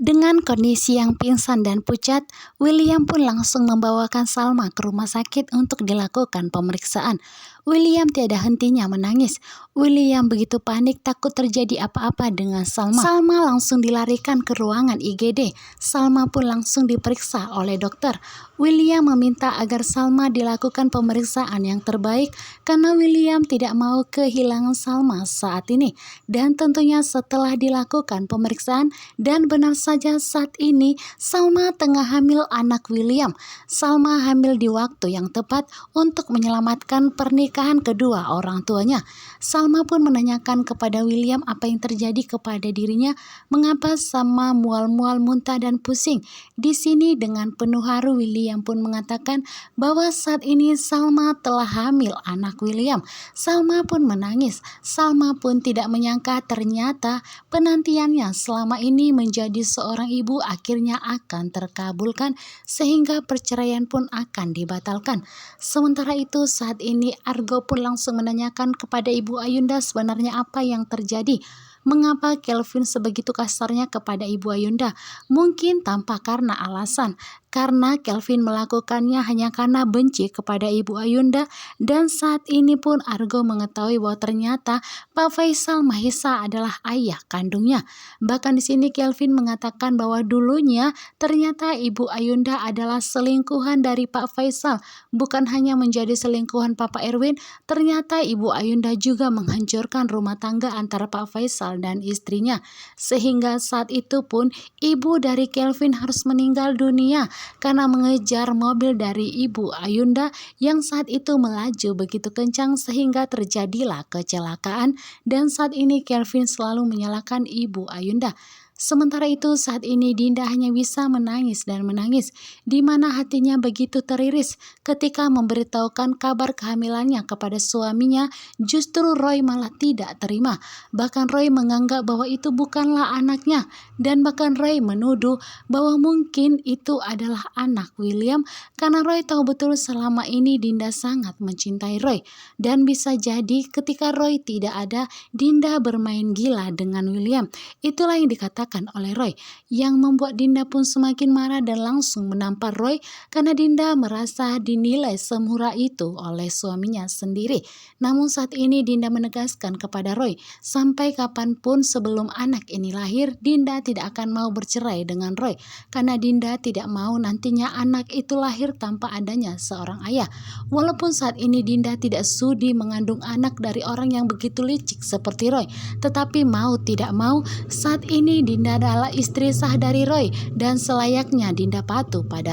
Dengan kondisi yang pingsan dan pucat, William pun langsung membawakan Salma ke rumah sakit untuk dilakukan pemeriksaan. William tiada hentinya menangis. William begitu panik takut terjadi apa-apa dengan Salma. Salma langsung dilarikan ke ruangan IGD. Salma pun langsung diperiksa oleh dokter. William meminta agar Salma dilakukan pemeriksaan yang terbaik karena William tidak mau kehilangan Salma saat ini. Dan tentunya setelah dilakukan pemeriksaan dan benar saja saat ini Salma tengah hamil anak William. Salma hamil di waktu yang tepat untuk menyelamatkan pernikahan kedua orang tuanya. Salma pun menanyakan kepada William apa yang terjadi kepada dirinya, mengapa Salma mual-mual, muntah dan pusing. Di sini dengan penuh haru William pun mengatakan bahwa saat ini Salma telah hamil anak William. Salma pun menangis. Salma pun tidak menyangka ternyata penantiannya selama ini menjadi seorang ibu akhirnya akan terkabulkan sehingga perceraian pun akan dibatalkan. Sementara itu saat ini Argo pun langsung menanyakan kepada Ibu Ayunda sebenarnya apa yang terjadi. Mengapa Kelvin sebegitu kasarnya kepada Ibu Ayunda? Mungkin tanpa karena alasan, karena Kelvin melakukannya hanya karena benci kepada Ibu Ayunda. Dan saat ini pun Argo mengetahui bahwa ternyata Pak Faisal Mahesa adalah ayah kandungnya. Bahkan di sini Kelvin mengatakan bahwa dulunya ternyata Ibu Ayunda adalah selingkuhan dari Pak Faisal. Bukan hanya menjadi selingkuhan Papa Erwin, ternyata Ibu Ayunda juga menghancurkan rumah tangga antara Pak Faisal dan istrinya. Sehingga saat itu pun ibu dari Kelvin harus meninggal dunia karena mengejar mobil dari Ibu Ayunda yang saat itu melaju begitu kencang sehingga terjadilah kecelakaan. Dan saat ini Kelvin selalu menyalahkan Ibu Ayunda. Sementara itu saat ini Dinda hanya bisa menangis dan menangis, di mana hatinya begitu teriris ketika memberitahukan kabar kehamilannya kepada suaminya. Justru Roy malah tidak terima. Bahkan Roy menganggap bahwa itu bukanlah anaknya, dan bahkan Roy menuduh bahwa mungkin itu adalah anak William karena Roy tahu betul selama ini Dinda sangat mencintai Roy. Dan bisa jadi ketika Roy tidak ada, Dinda bermain gila dengan William. Itulah yang dikatakan oleh Roy, yang membuat Dinda pun semakin marah dan langsung menampar Roy karena Dinda merasa dinilai semurah itu oleh suaminya sendiri. Namun saat ini Dinda menegaskan kepada Roy, sampai kapanpun sebelum anak ini lahir, Dinda tidak akan mau bercerai dengan Roy karena Dinda tidak mau nantinya anak itu lahir tanpa adanya seorang ayah. Walaupun saat ini Dinda tidak sudi mengandung anak dari orang yang begitu licik seperti Roy, tetapi mau tidak mau saat ini Dinda adalah istri sah dari Roy dan selayaknya Dinda patuh pada